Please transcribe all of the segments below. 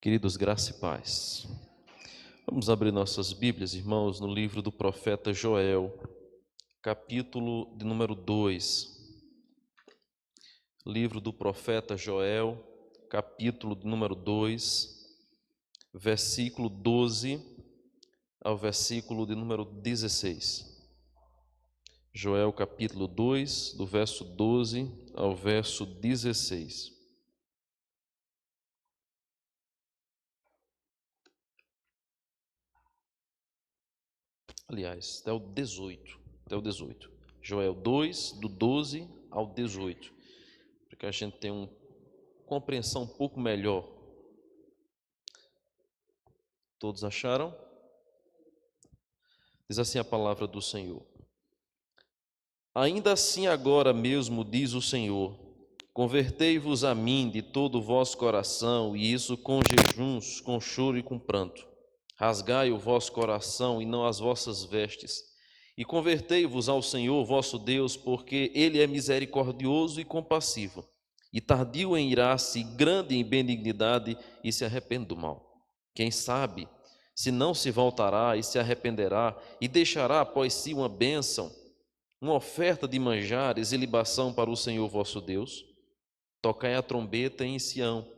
Queridos, graça e paz. Vamos abrir nossas Bíblias, irmãos, no livro do profeta Joel, capítulo de número 2. Livro do profeta Joel, capítulo de número 2, versículo 12 ao versículo de número 16. Joel, capítulo 2, do verso 12 ao verso 16. Aliás, até o 18. Joel 2, do 12 ao 18, para que a gente tenha uma compreensão um pouco melhor. Todos acharam? Diz assim a palavra do Senhor. Ainda assim agora mesmo, diz o Senhor, convertei-vos a mim de todo o vosso coração, e isso com jejuns, com choro e com pranto. Rasgai o vosso coração e não as vossas vestes, e convertei-vos ao Senhor vosso Deus, porque Ele é misericordioso e compassivo, e tardio em irar-se, grande em benignidade, e se arrepende do mal. Quem sabe, se não se voltará e se arrependerá, e deixará após si uma bênção, uma oferta de manjares e libação para o Senhor vosso Deus? Tocai a trombeta em Sião,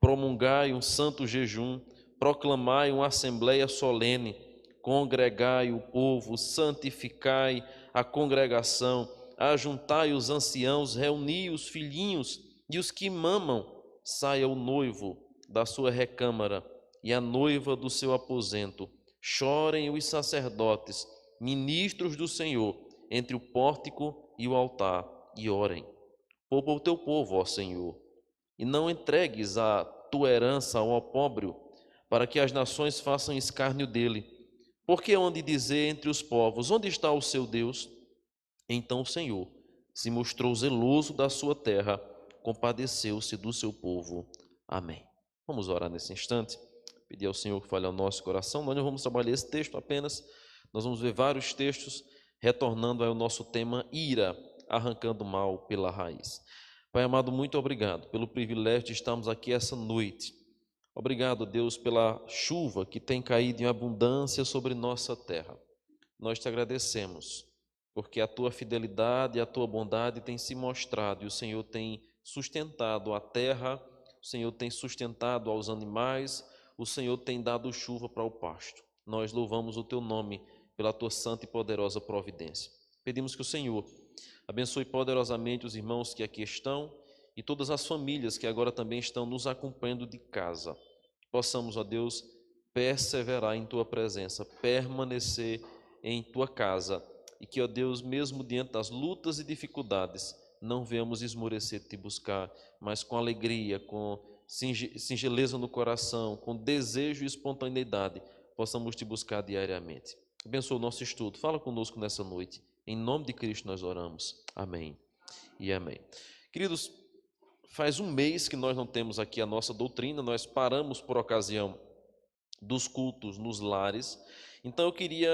promulgai um santo jejum, proclamai uma assembleia solene, congregai o povo, santificai a congregação, ajuntai os anciãos, reuni os filhinhos e os que mamam, saia o noivo da sua recâmara e a noiva do seu aposento. Chorem os sacerdotes, ministros do Senhor, entre o pórtico e o altar, e orem. Poupa o teu povo, ó Senhor, e não entregues a tua herança ao opróbrio, para que as nações façam escárnio dele. Porque onde dizer entre os povos, onde está o seu Deus? Então o Senhor se mostrou zeloso da sua terra, compadeceu-se do seu povo. Amém. Vamos orar nesse instante, pedir ao Senhor que fale ao nosso coração. Nós não vamos trabalhar esse texto apenas, nós vamos ver vários textos, retornando ao nosso tema, ira, arrancando o mal pela raiz. Pai amado, muito obrigado pelo privilégio de estarmos aqui essa noite. Obrigado, Deus, pela chuva que tem caído em abundância sobre nossa terra. Nós te agradecemos, porque a tua fidelidade e a tua bondade têm se mostrado, e o Senhor tem sustentado a terra, o Senhor tem sustentado aos animais, o Senhor tem dado chuva para o pasto. Nós louvamos o teu nome pela tua santa e poderosa providência. Pedimos que o Senhor abençoe poderosamente os irmãos que aqui estão e todas as famílias que agora também estão nos acompanhando de casa. Possamos, ó Deus, perseverar em tua presença, permanecer em tua casa, e que, ó Deus, mesmo diante das lutas e dificuldades, não venhamos esmorecer de te buscar, mas com alegria, com singeleza no coração, com desejo e espontaneidade, possamos te buscar diariamente. Abençoa o nosso estudo, fala conosco nessa noite. Em nome de Cristo nós oramos. Amém e amém. Queridos, faz um mês que nós não temos aqui a nossa doutrina, nós paramos por ocasião dos cultos nos lares. Então eu queria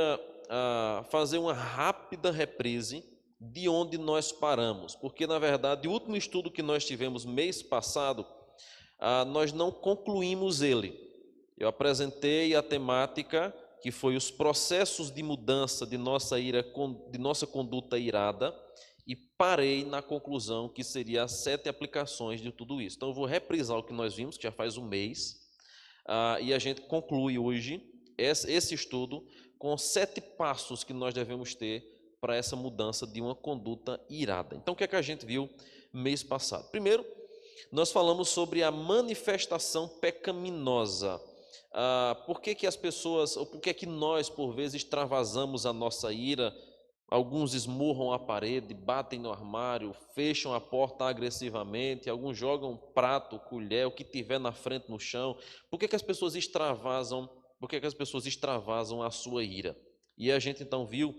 fazer uma rápida reprise de onde nós paramos, porque na verdade o último estudo que nós tivemos mês passado, nós não concluímos ele. Eu apresentei a temática que foi os processos de mudança de nossa conduta irada, e parei na conclusão que seria as 7 aplicações de tudo isso. Então eu vou reprisar o que nós vimos, que já faz um mês, e a gente conclui hoje esse estudo com 7 passos que nós devemos ter para essa mudança de uma conduta irada. Então o que é que a gente viu mês passado? Primeiro, nós falamos sobre a manifestação pecaminosa. Por que as pessoas, ou por que nós, por vezes, extravasamos a nossa ira? Alguns esmurram a parede, batem no armário, fecham a porta agressivamente, alguns jogam prato, colher, o que tiver na frente no chão. Por que as pessoas extravasam? Por que as pessoas extravasam a sua ira? E a gente então viu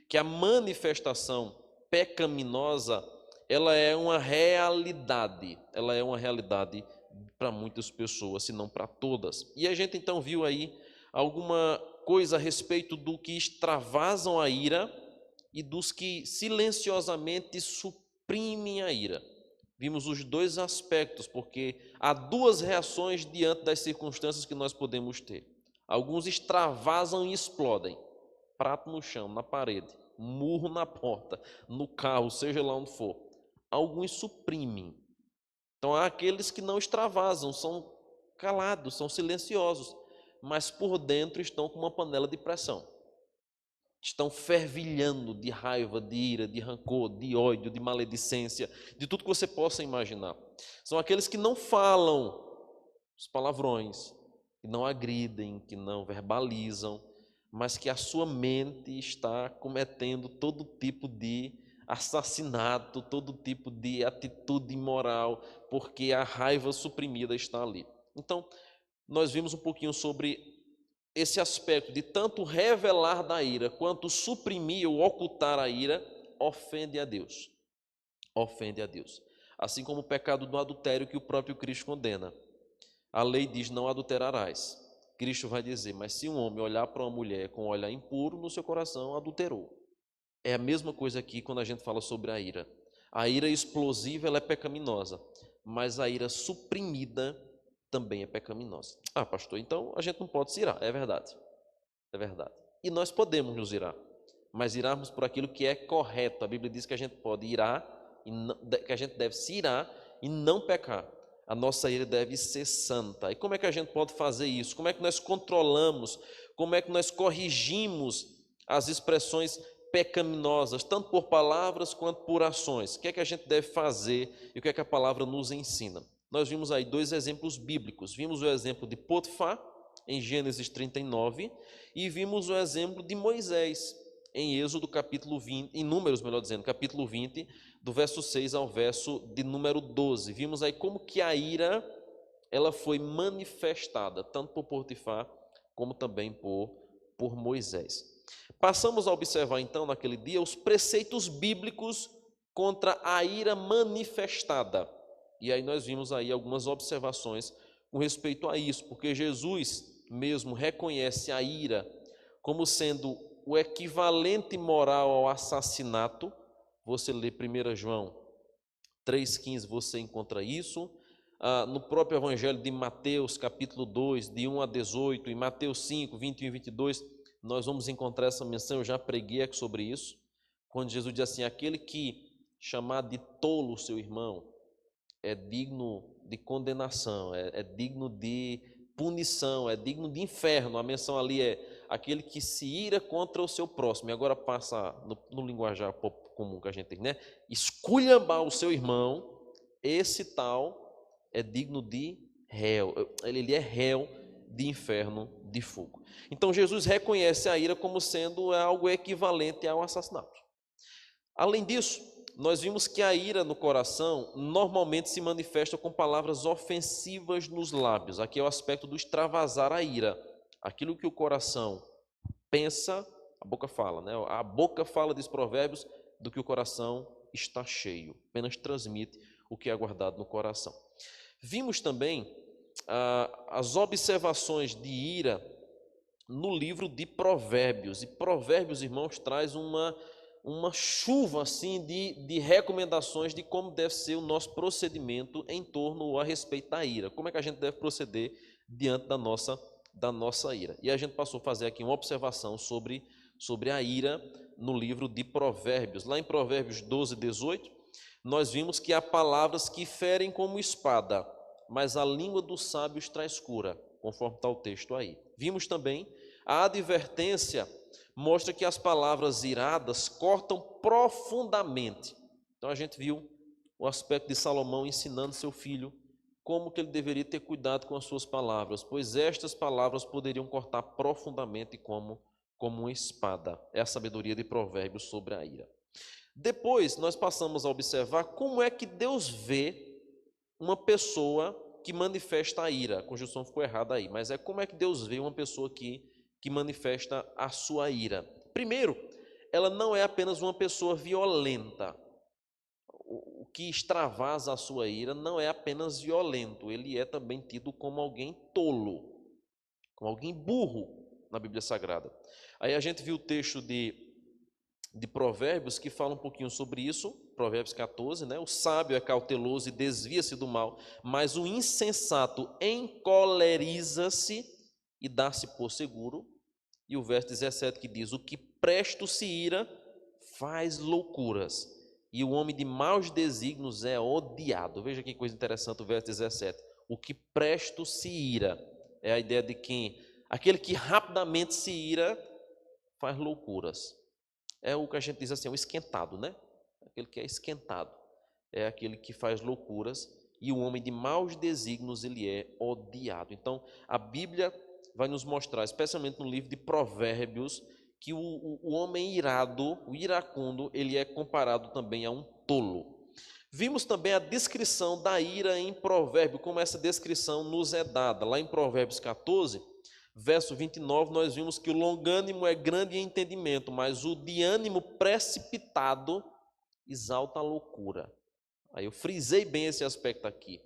que a manifestação pecaminosa, ela é uma realidade para muitas pessoas, se não para todas. E a gente então viu aí alguma coisa a respeito do que extravasam a ira e dos que silenciosamente suprimem a ira. Vimos os dois aspectos, porque há duas reações diante das circunstâncias que nós podemos ter. Alguns extravasam e explodem. Prato no chão, na parede, murro na porta, no carro, seja lá onde for. Alguns suprimem. Então há aqueles que não extravasam, são calados, são silenciosos, mas por dentro estão com uma panela de pressão. Estão fervilhando de raiva, de ira, de rancor, de ódio, de maledicência, de tudo que você possa imaginar. São aqueles que não falam os palavrões, que não agridem, que não verbalizam, mas que a sua mente está cometendo todo tipo de assassinato, todo tipo de atitude imoral, porque a raiva suprimida está ali. Então, nós vimos um pouquinho sobre esse aspecto de tanto revelar da ira, quanto suprimir ou ocultar a ira, ofende a Deus. Ofende a Deus. Assim como o pecado do adultério que o próprio Cristo condena. A lei diz: não adulterarás. Cristo vai dizer: mas se um homem olhar para uma mulher com um olhar impuro, no seu coração adulterou. É a mesma coisa aqui quando a gente fala sobre a ira. A ira explosiva, ela é pecaminosa, mas a ira suprimida também é pecaminosa. Ah, pastor, então a gente não pode se irar. É verdade. É verdade. E nós podemos nos irar, mas irarmos por aquilo que é correto. A Bíblia diz que a gente pode irar, que a gente deve se irar e não pecar. A nossa ira deve ser santa. E como é que a gente pode fazer isso? Como é que nós controlamos? Como é que nós corrigimos as expressões pecaminosas, tanto por palavras quanto por ações? O que é que a gente deve fazer e o que é que a palavra nos ensina? Nós vimos aí dois exemplos bíblicos. Vimos o exemplo de Potifar, em Gênesis 39, e vimos o exemplo de Moisés, em Êxodo capítulo 20, em Números, melhor dizendo, capítulo 20, do verso 6 ao verso de número 12. Vimos aí como que a ira, ela foi manifestada, tanto por Potifar, como também por Moisés. Passamos a observar, então, naquele dia, os preceitos bíblicos contra a ira manifestada. E aí nós vimos aí algumas observações com respeito a isso, porque Jesus mesmo reconhece a ira como sendo o equivalente moral ao assassinato. Você lê 1 João 3,15, você encontra isso. No próprio Evangelho de Mateus, capítulo 2, de 1 a 18, em Mateus 5, 21 e 22, nós vamos encontrar essa menção. Eu já preguei aqui sobre isso, quando Jesus diz assim: aquele que chamar de tolo o seu irmão é digno de condenação, é digno de punição, é digno de inferno. A menção ali é aquele que se ira contra o seu próximo. E agora passa no linguajar comum que a gente tem, né? Esculhambar o seu irmão, esse tal é digno de réu, ele é réu de inferno de fogo. Então Jesus reconhece a ira como sendo algo equivalente ao assassinato. Além disso, nós vimos que a ira no coração normalmente se manifesta com palavras ofensivas nos lábios. Aqui é o aspecto do extravasar a ira. Aquilo que o coração pensa, a boca fala, né? A boca fala, diz Provérbios, do que o coração está cheio. Apenas transmite o que é guardado no coração. Vimos também as observações de ira no livro de Provérbios. E Provérbios, irmãos, traz uma chuva assim de recomendações de como deve ser o nosso procedimento em torno a respeito da ira. Como é que a gente deve proceder diante da nossa ira. E a gente passou a fazer aqui uma observação sobre a ira no livro de Provérbios. Lá em Provérbios 12, 18, nós vimos que há palavras que ferem como espada, mas a língua dos sábios traz cura, conforme está o texto aí. Vimos também a advertência mostra que as palavras iradas cortam profundamente. Então a gente viu o aspecto de Salomão ensinando seu filho como que ele deveria ter cuidado com as suas palavras, pois estas palavras poderiam cortar profundamente como uma espada. É a sabedoria de Provérbios sobre a ira. Depois nós passamos a observar como é que Deus vê uma pessoa que manifesta a ira. A conjunção ficou errada aí, mas é como é que Deus vê uma pessoa que manifesta a sua ira. Primeiro, ela não é apenas uma pessoa violenta. O que extravasa a sua ira não é apenas violento, ele é também tido como alguém tolo, como alguém burro na Bíblia Sagrada. Aí a gente viu o texto de de Provérbios que fala um pouquinho sobre isso, Provérbios 14, né? O sábio é cauteloso e desvia-se do mal, mas o insensato encoleriza-se e dá-se por seguro. E o verso 17 que diz: o que presto se ira faz loucuras, e o homem de maus desígnios é odiado. Veja que coisa interessante o verso 17. O que presto se ira é a ideia de quem, aquele que rapidamente se ira faz loucuras. É o que a gente diz assim, o esquentado, né? Aquele que é esquentado. É aquele que faz loucuras, e o homem de maus desígnios, ele é odiado. Então, a Bíblia vai nos mostrar, especialmente no livro de Provérbios, que o homem irado, o iracundo, ele é comparado também a um tolo. Vimos também a descrição da ira em Provérbio, como essa descrição nos é dada. Lá em Provérbios 14, verso 29, nós vimos que o longânimo é grande em entendimento, mas o de ânimo precipitado exalta a loucura. Aí eu frisei bem esse aspecto aqui.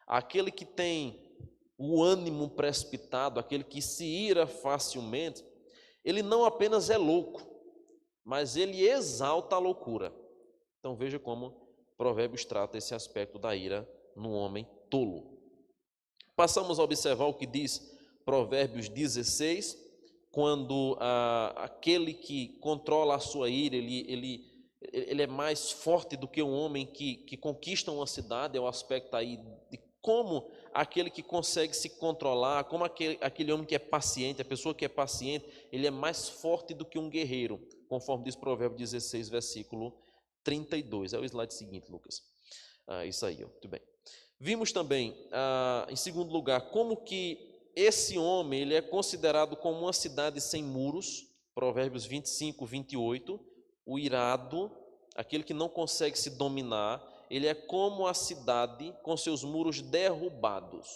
Aquele que tem o ânimo precipitado, aquele que se ira facilmente, ele não apenas é louco, mas ele exalta a loucura. Então veja como Provérbios trata esse aspecto da ira no homem tolo. Passamos a observar o que diz Provérbios 16, quando aquele que controla a sua ira, ele é mais forte do que um homem que conquista uma cidade. É o aspecto aí de como aquele que consegue se controlar, como aquele homem que é paciente, a pessoa que é paciente, ele é mais forte do que um guerreiro, conforme diz Provérbios 16, versículo 32. É o slide seguinte, Lucas. Isso aí, muito bem. Vimos também, em segundo lugar, como que esse homem ele é considerado como uma cidade sem muros, Provérbios 25, 28, o irado, aquele que não consegue se dominar, ele é como a cidade com seus muros derrubados.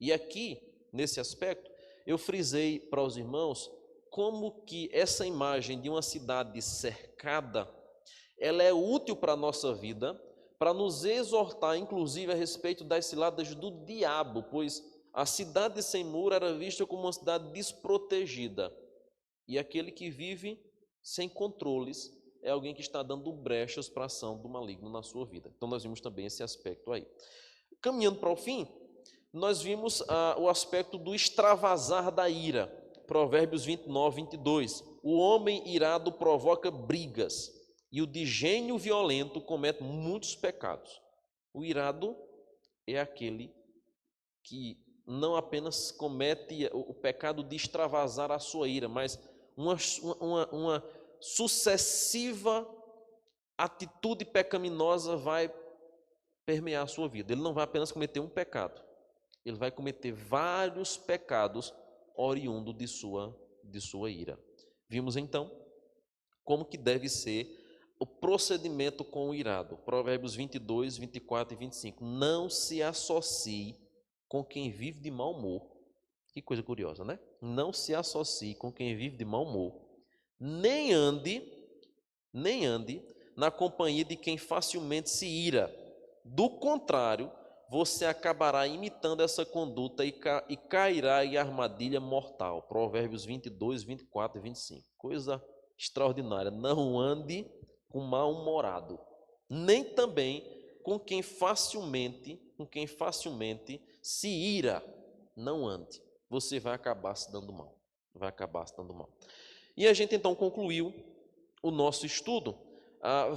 E aqui, nesse aspecto, eu frisei para os irmãos como que essa imagem de uma cidade cercada, ela é útil para a nossa vida, para nos exortar, inclusive, a respeito das ciladas do diabo, pois a cidade sem muro era vista como uma cidade desprotegida. E aquele que vive sem controles é alguém que está dando brechas para a ação do maligno na sua vida. Então nós vimos também esse aspecto aí. Caminhando para o fim, nós vimos o aspecto do extravasar da ira. Provérbios 29, 22. O homem irado provoca brigas, e o de gênio violento comete muitos pecados. O irado é aquele que não apenas comete o pecado de extravasar a sua ira, mas uma sucessiva atitude pecaminosa vai permear a sua vida. Ele não vai apenas cometer um pecado, ele vai cometer vários pecados oriundo de sua ira. Vimos então como que deve ser o procedimento com o irado. Provérbios 22, 24 e 25. Não se associe com quem vive de mau humor. Que coisa curiosa, né? Não se associe com quem vive de mau humor. Nem ande na companhia de quem facilmente se ira. Do contrário, você acabará imitando essa conduta e cairá em armadilha mortal. Provérbios 22, 24 e 25. Coisa extraordinária. Não ande com mal-humorado, nem também com quem facilmente se ira. Não ande. Você vai acabar se dando mal. E a gente então concluiu o nosso estudo,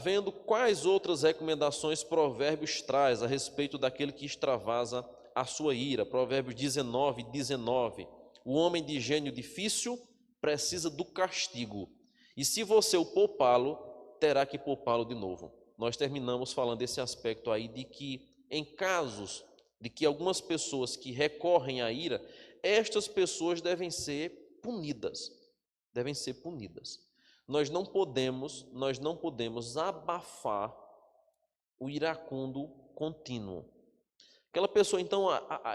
vendo quais outras recomendações Provérbios traz a respeito daquele que extravasa a sua ira. Provérbios 19, 19. O homem de gênio difícil precisa do castigo, e se você o poupá-lo, terá que poupá-lo de novo. Nós terminamos falando desse aspecto aí de que, em casos de que algumas pessoas que recorrem à ira, estas pessoas devem ser punidas. Nós não podemos abafar o iracundo contínuo. Aquela pessoa, então,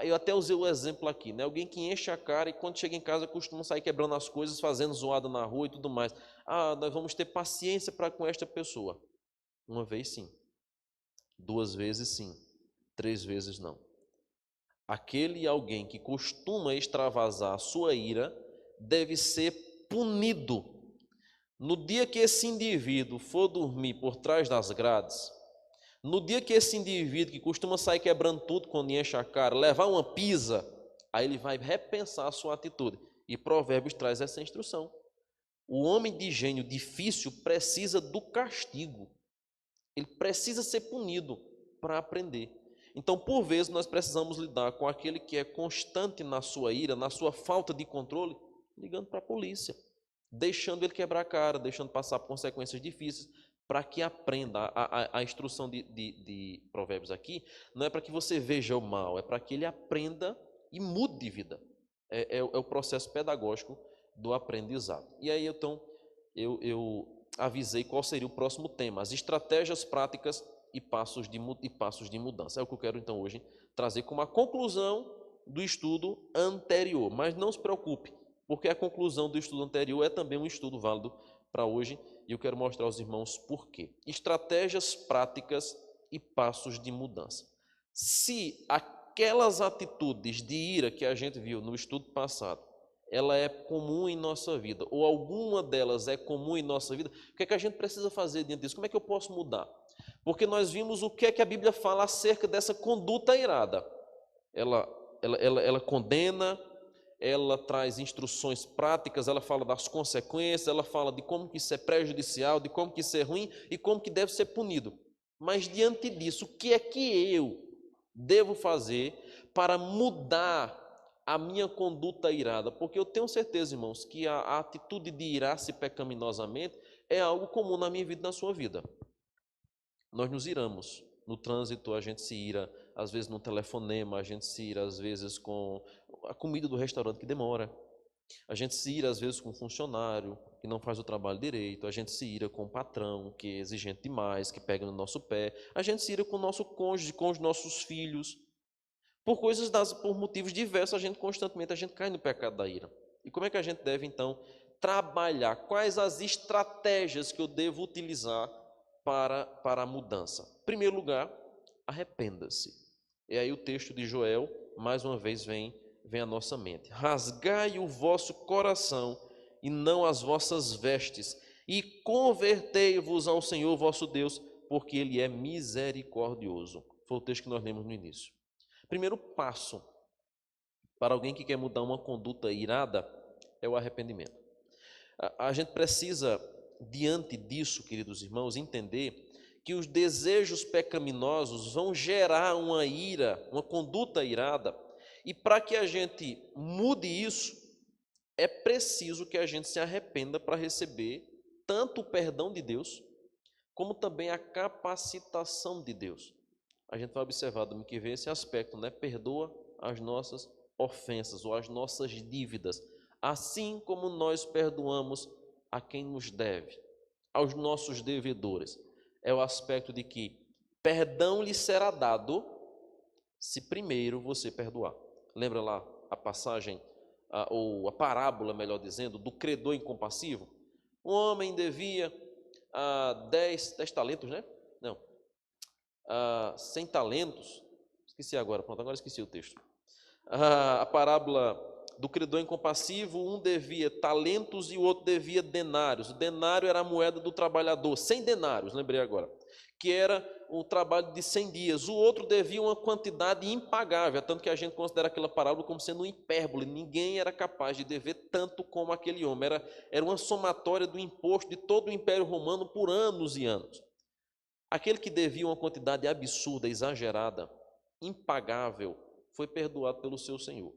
eu até usei o exemplo aqui, né? Alguém que enche a cara e quando chega em casa costuma sair quebrando as coisas, fazendo zoada na rua e tudo mais. Nós vamos ter paciência com esta pessoa. Uma vez sim, 2 vezes sim, 3 vezes não. Aquele alguém que costuma extravasar a sua ira deve ser punido. No dia que esse indivíduo for dormir por trás das grades, no dia que esse indivíduo, que costuma sair quebrando tudo quando enche a cara, levar uma pisa, aí ele vai repensar a sua atitude. E Provérbios traz essa instrução. O homem de gênio difícil precisa do castigo. Ele precisa ser punido para aprender. Então, por vezes, nós precisamos lidar com aquele que é constante na sua ira, na sua falta de controle, ligando para a polícia, deixando ele quebrar a cara, deixando passar por consequências difíceis, para que aprenda. A instrução de Provérbios aqui não é para que você veja o mal, é para que ele aprenda e mude de vida. É o processo pedagógico do aprendizado. E aí, então, eu avisei qual seria o próximo tema: as estratégias práticas e passos de mudança. É o que eu quero, então, hoje trazer como a conclusão do estudo anterior. Mas não se preocupe, porque a conclusão do estudo anterior é também um estudo válido para hoje, e eu quero mostrar aos irmãos por quê. Estratégias práticas e passos de mudança. Se aquelas atitudes de ira que a gente viu no estudo passado, ela é comum em nossa vida, ou alguma delas é comum em nossa vida, o que é que a gente precisa fazer diante disso? Como é que eu posso mudar? Porque nós vimos o que é que a Bíblia fala acerca dessa conduta irada. Ela condena, ela traz instruções práticas, ela fala das consequências, ela fala de como que isso é prejudicial, de como que isso é ruim e como que deve ser punido. Mas diante disso, o que é que eu devo fazer para mudar a minha conduta irada? Porque eu tenho certeza, irmãos, que a atitude de irar-se pecaminosamente é algo comum na minha vida e na sua vida. Nós nos iramos. No trânsito, a gente se ira, às vezes no telefonema, a gente se ira, às vezes com a comida do restaurante que demora. A gente se ira, às vezes, com um funcionário que não faz o trabalho direito. A gente se ira com o patrão, que é exigente demais, que pega no nosso pé. A gente se ira com o nosso cônjuge, com os nossos filhos. Por motivos diversos, constantemente a gente cai no pecado da ira. E como é que a gente deve, então, trabalhar? Quais as estratégias que eu devo utilizar para a mudança? Em primeiro lugar, arrependa-se. E aí o texto de Joel, mais uma vez, vem à nossa mente. Rasgai o vosso coração e não as vossas vestes, e convertei-vos ao Senhor vosso Deus, porque Ele é misericordioso. Foi o texto que nós lemos no início. Primeiro passo para alguém que quer mudar uma conduta irada é o arrependimento. A gente precisa, diante disso, queridos irmãos, entender que os desejos pecaminosos vão gerar uma ira, uma conduta irada, e para que a gente mude isso, é preciso que a gente se arrependa para receber tanto o perdão de Deus, como também a capacitação de Deus. A gente vai observar domingo que vem esse aspecto, né? Perdoa as nossas ofensas ou as nossas dívidas, assim como nós perdoamos a quem nos deve, aos nossos devedores. É o aspecto de que perdão lhe será dado se primeiro você perdoar. Lembra lá a passagem, ou a parábola, melhor dizendo, do credor incompassivo? Um homem devia 10 talentos, né? Não, 100 talentos. Esqueci agora, pronto, agora esqueci o texto. A parábola do credor incompassivo, um devia talentos e o outro devia denários. O denário era a moeda do trabalhador, 100 denários, lembrei agora, que era o trabalho de 100 dias. O outro devia uma quantidade impagável, tanto que a gente considera aquela parábola como sendo uma hipérbole. Ninguém era capaz de dever tanto como aquele homem. Era uma somatória do imposto de todo o Império Romano por anos e anos. Aquele que devia uma quantidade absurda, exagerada, impagável, foi perdoado pelo seu senhor.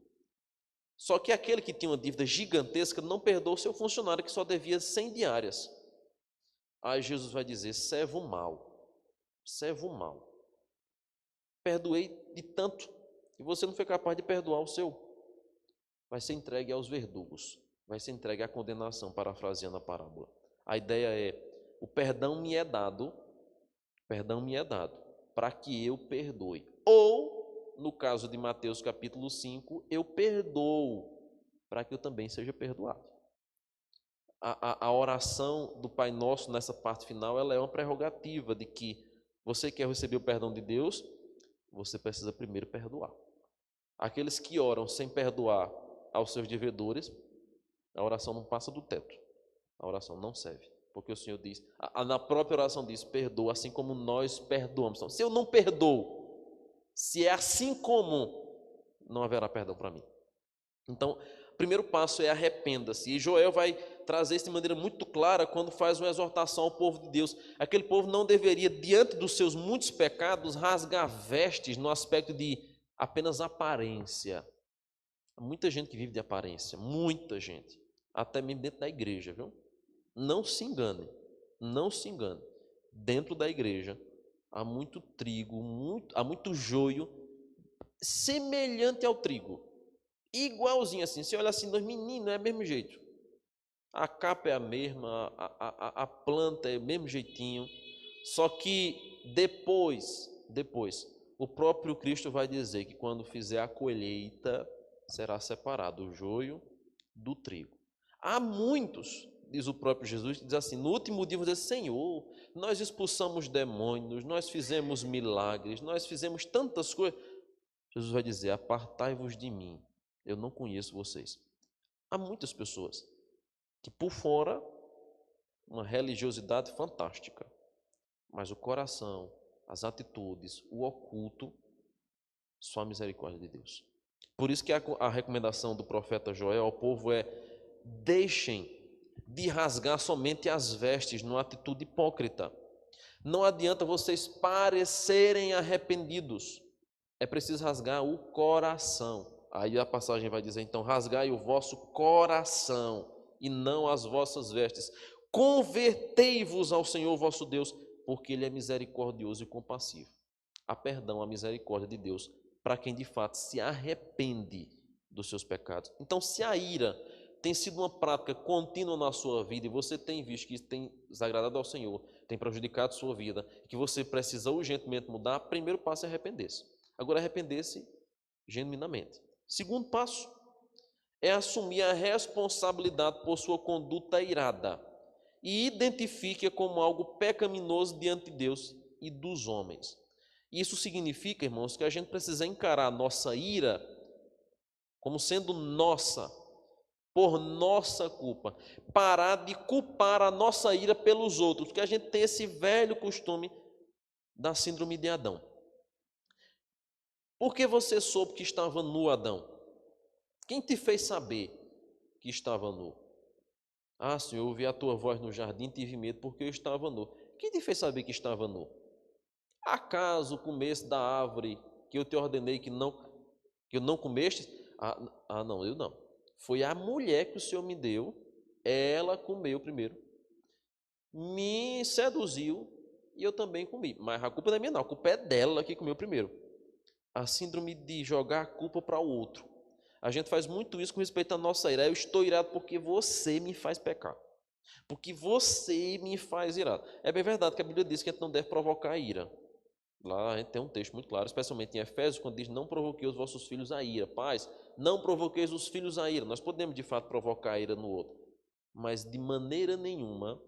Só que aquele que tinha uma dívida gigantesca não perdoou o seu funcionário, que só devia 100 diárias. Aí Jesus vai dizer: servo mal, perdoei de tanto, e você não foi capaz de perdoar o seu. Vai ser entregue aos verdugos, vai ser entregue à condenação, parafraseando a parábola. A ideia é: o perdão me é dado para que eu perdoe. Ou, no caso de Mateus capítulo 5, eu perdoo para que eu também seja perdoado. A oração do Pai Nosso nessa parte final, ela é uma prerrogativa de que você quer receber o perdão de Deus, você precisa primeiro perdoar. Aqueles que oram sem perdoar aos seus devedores, a oração não passa do teto. A oração não serve. Porque o Senhor diz, na própria oração diz, perdoa assim como nós perdoamos. Então, se eu não perdoo, se é assim como, não haverá perdão para mim. Então, o primeiro passo é arrependa-se. E Joel vai trazer isso de maneira muito clara quando faz uma exortação ao povo de Deus. Aquele povo não deveria, diante dos seus muitos pecados, rasgar vestes no aspecto de apenas aparência. Há muita gente que vive de aparência, muita gente, até mesmo dentro da igreja, viu? Não se engane, não se engane. Dentro da igreja há muito trigo, há muito joio semelhante ao trigo. Igualzinho assim, você olha assim, menino, é o mesmo jeito. A capa é a mesma, a planta é o mesmo jeitinho. Só que depois, o próprio Cristo vai dizer que quando fizer a colheita, será separado o joio do trigo. Há muitos, diz o próprio Jesus, que diz assim, no último dia vão dizer, Senhor, nós expulsamos demônios, nós fizemos milagres, nós fizemos tantas coisas. Jesus vai dizer, apartai-vos de mim, eu não conheço vocês. Há muitas pessoas que por fora, uma religiosidade fantástica, mas o coração, as atitudes, o oculto, só a misericórdia de Deus. Por isso que a recomendação do profeta Joel ao povo é, deixem de rasgar somente as vestes numa atitude hipócrita. Não adianta vocês parecerem arrependidos, é preciso rasgar o coração. Aí a passagem vai dizer, então, rasgai o vosso coração e não as vossas vestes. Convertei-vos ao Senhor vosso Deus, porque Ele é misericordioso e compassivo. Há perdão, a misericórdia de Deus, para quem de fato se arrepende dos seus pecados. Então, se a ira tem sido uma prática contínua na sua vida e você tem visto que tem desagradado ao Senhor, tem prejudicado sua vida, que você precisa urgentemente mudar, o primeiro passo é arrepender-se. Agora, arrepender-se genuinamente. Segundo passo é assumir a responsabilidade por sua conduta irada e identifique-a como algo pecaminoso diante de Deus e dos homens. Isso significa, irmãos, que a gente precisa encarar a nossa ira como sendo nossa, por nossa culpa. Parar de culpar a nossa ira pelos outros, porque a gente tem esse velho costume da síndrome de Adão. Por que você soube que estava nu, Adão? Quem te fez saber que estava nu? Ah, Senhor, eu ouvi a tua voz no jardim e tive medo porque eu estava nu. Quem te fez saber que estava nu? Acaso comeste da árvore que eu te ordenei que eu não comeste? Não, eu não. Foi a mulher que o Senhor me deu, ela comeu primeiro, me seduziu e eu também comi. Mas a culpa não é minha não, a culpa é dela que comeu primeiro. A síndrome de jogar a culpa para o outro. A gente faz muito isso com respeito à nossa ira. Eu estou irado porque você me faz pecar. Porque você me faz irado. É bem verdade que a Bíblia diz que a gente não deve provocar a ira. Lá a gente tem um texto muito claro, especialmente em Efésios, quando diz, não provoquei os vossos filhos a ira. Pais, não provoqueis os filhos a ira. Nós podemos, de fato, provocar a ira no outro. Mas de maneira nenhuma,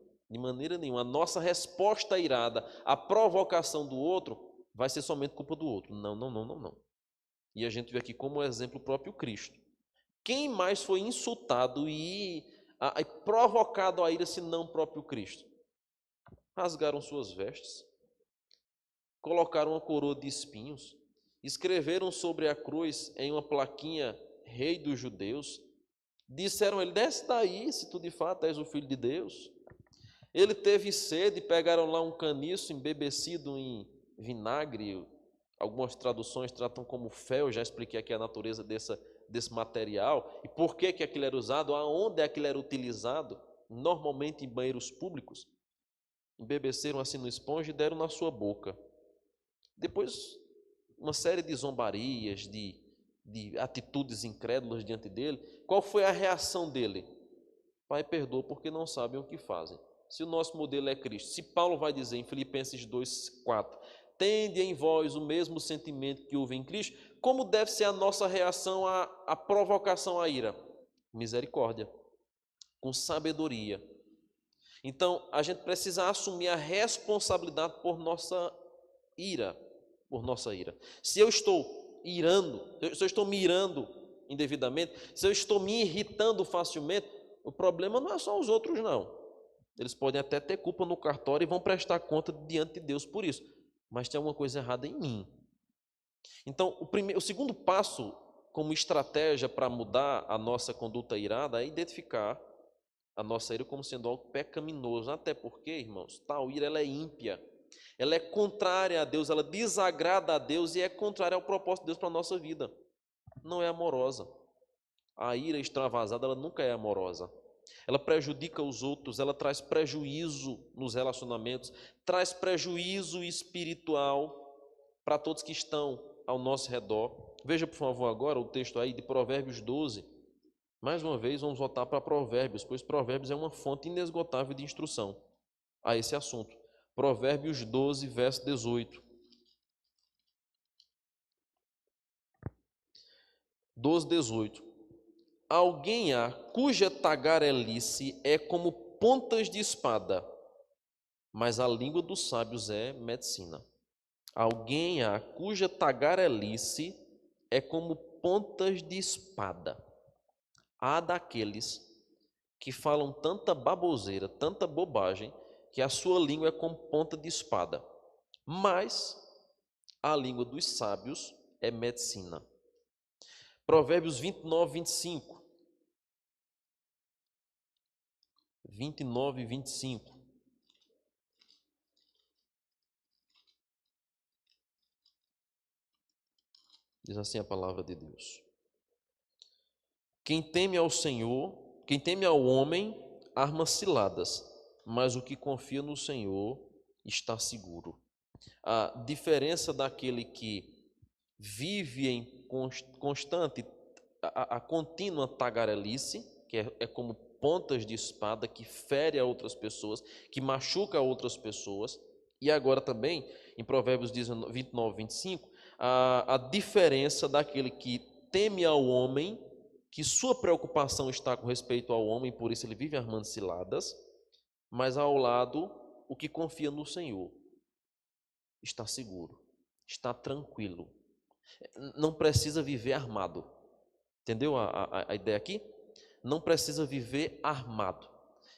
a nossa resposta irada à provocação do outro vai ser somente culpa do outro. Não. E a gente vê aqui como exemplo o próprio Cristo. Quem mais foi insultado e provocado a ira senão o próprio Cristo? Rasgaram suas vestes, colocaram uma coroa de espinhos, escreveram sobre a cruz em uma plaquinha Rei dos Judeus, disseram a ele, desce daí se tu de fato és o Filho de Deus. Ele teve sede, pegaram lá um caniço embebecido em vinagre. Algumas traduções tratam como fel, já expliquei aqui a natureza desse material e por que aquilo era usado, aonde aquilo era utilizado, normalmente em banheiros públicos. Embebeceram assim no esponja e deram na sua boca. Depois, uma série de zombarias, de atitudes incrédulas diante dele. Qual foi a reação dele? Pai, perdoa porque não sabem o que fazem. Se o nosso modelo é Cristo, se Paulo vai dizer em Filipenses 2:4, tende em vós o mesmo sentimento que houve em Cristo, como deve ser a nossa reação à provocação à ira? Misericórdia, com sabedoria. Então, a gente precisa assumir a responsabilidade por nossa ira, Se eu estou irando, se eu estou me irando indevidamente, se eu estou me irritando facilmente, o problema não é só os outros, não. Eles podem até ter culpa no cartório e vão prestar conta diante de Deus por isso. Mas tem alguma coisa errada em mim. Então, o segundo passo, como estratégia para mudar a nossa conduta irada, é identificar a nossa ira como sendo algo pecaminoso. Até porque, irmãos, tal ira ela é ímpia. Ela é contrária a Deus, ela desagrada a Deus e é contrária ao propósito de Deus para a nossa vida. Não é amorosa. A ira extravasada, ela nunca é amorosa. Ela prejudica os outros, ela traz prejuízo nos relacionamentos, traz prejuízo espiritual para todos que estão ao nosso redor. Veja, por favor, agora o texto aí de Provérbios 12. Mais uma vez, vamos voltar para Provérbios, pois Provérbios é uma fonte inesgotável de instrução a esse assunto. Provérbios 12, verso 18. 12, 18. Alguém há cuja tagarelice é como pontas de espada, mas a língua dos sábios é medicina. Alguém há cuja tagarelice é como pontas de espada. Há daqueles que falam tanta baboseira, tanta bobagem, que a sua língua é como ponta de espada. Mas a língua dos sábios é medicina. Provérbios 29, 25. 29 e 25. Diz assim a palavra de Deus. Quem teme ao Senhor, quem teme ao homem, arma ciladas, mas o que confia no Senhor está seguro. A diferença daquele que vive em constante, a contínua tagarelice, que é como pontas de espada que fere a outras pessoas, que machuca a outras pessoas, e agora também, em Provérbios 29, 25, a diferença daquele que teme ao homem, que sua preocupação está com respeito ao homem, por isso ele vive armando ciladas, mas ao lado, o que confia no Senhor está seguro, está tranquilo, não precisa viver armado. Entendeu a ideia aqui? Não precisa viver armado.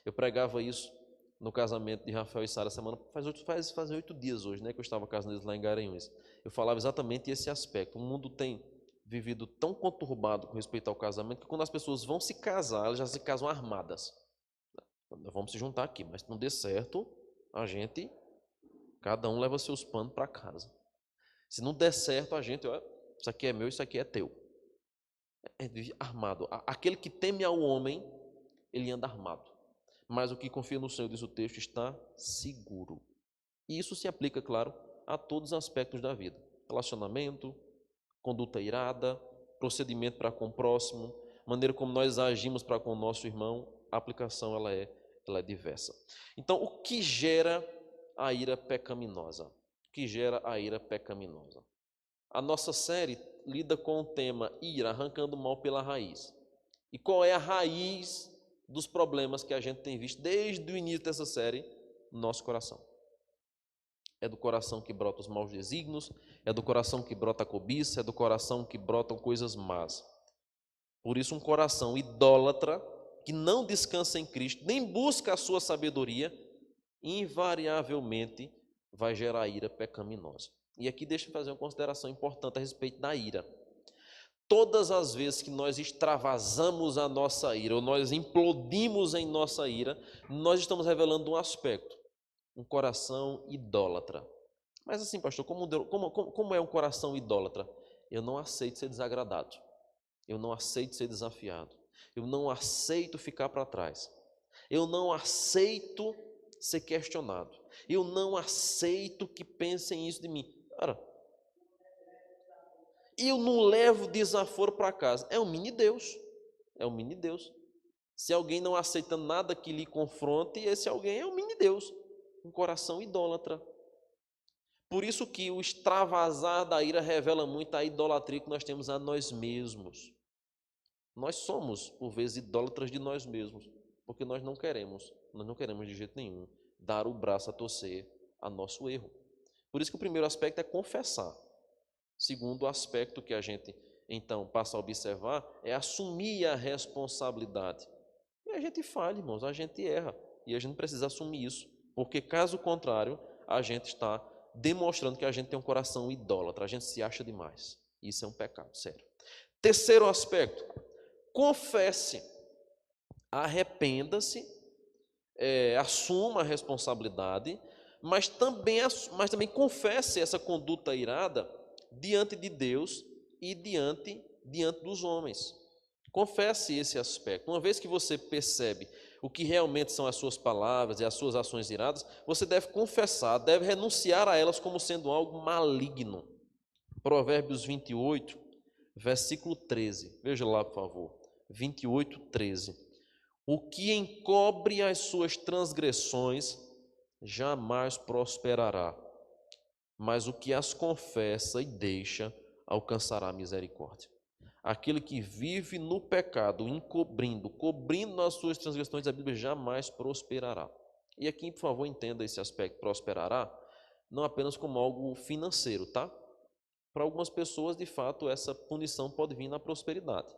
Eu pregava isso no casamento de Rafael e Sara semana, faz 8 dias hoje, né, que eu estava casando eles lá em Garanhuns. Eu falava exatamente esse aspecto. O mundo tem vivido tão conturbado com respeito ao casamento que quando as pessoas vão se casar, elas já se casam armadas. Nós vamos se juntar aqui, mas se não der certo, cada um leva seus panos para casa. Se não der certo, isso aqui é meu, isso aqui é teu. É armado. Aquele que teme ao homem, ele anda armado. Mas o que confia no Senhor, diz o texto, está seguro. E isso se aplica, claro, a todos os aspectos da vida. Relacionamento, conduta irada, procedimento para com o próximo, maneira como nós agimos para com o nosso irmão, a aplicação ela é diversa. Então, o que gera a ira pecaminosa? O que gera a ira pecaminosa? A nossa série lida com o tema ira, arrancando o mal pela raiz. E qual é a raiz dos problemas que a gente tem visto desde o início dessa série no nosso coração? É do coração que brotam os maus desígnios, é do coração que brota a cobiça, é do coração que brotam coisas más. Por isso, um coração idólatra, que não descansa em Cristo, nem busca a sua sabedoria, invariavelmente vai gerar ira pecaminosa. E aqui deixa eu fazer uma consideração importante a respeito da ira. Todas as vezes que nós extravasamos a nossa ira, ou nós implodimos em nossa ira, nós estamos revelando um aspecto, um coração idólatra. Mas assim, pastor, como é um coração idólatra? Eu não aceito ser desagradado, eu não aceito ser desafiado, eu não aceito ficar para trás, eu não aceito ser questionado, eu não aceito que pensem isso de mim. Cara, eu não levo desaforo para casa. É um mini Deus. É um mini Deus. Se alguém não aceita nada que lhe confronte, esse alguém é um mini Deus. Um coração idólatra. Por isso que o extravasar da ira revela muito a idolatria que nós temos a nós mesmos. Nós somos, por vezes, idólatras de nós mesmos, porque nós não queremos de jeito nenhum dar o braço a torcer a nosso erro. Por isso que o primeiro aspecto é confessar. Segundo aspecto que a gente, então, passa a observar é assumir a responsabilidade. E a gente falha, irmãos, a gente erra. E a gente precisa assumir isso, porque caso contrário, a gente está demonstrando que a gente tem um coração idólatra, a gente se acha demais. Isso é um pecado, sério. Terceiro aspecto, confesse, arrependa-se, assuma a responsabilidade, mas também confesse essa conduta irada diante de Deus e diante dos homens. Confesse esse aspecto. Uma vez que você percebe o que realmente são as suas palavras e as suas ações iradas, você deve confessar, deve renunciar a elas como sendo algo maligno. Provérbios 28, versículo 13. Veja lá, por favor. 28, 13. O que encobre as suas transgressões jamais prosperará, mas o que as confessa e deixa alcançará misericórdia. Aquele que vive no pecado, cobrindo as suas transgressões, a Bíblia jamais prosperará. E aqui, por favor, entenda esse aspecto, prosperará, não apenas como algo financeiro, tá? Para algumas pessoas, de fato, essa punição pode vir na prosperidade.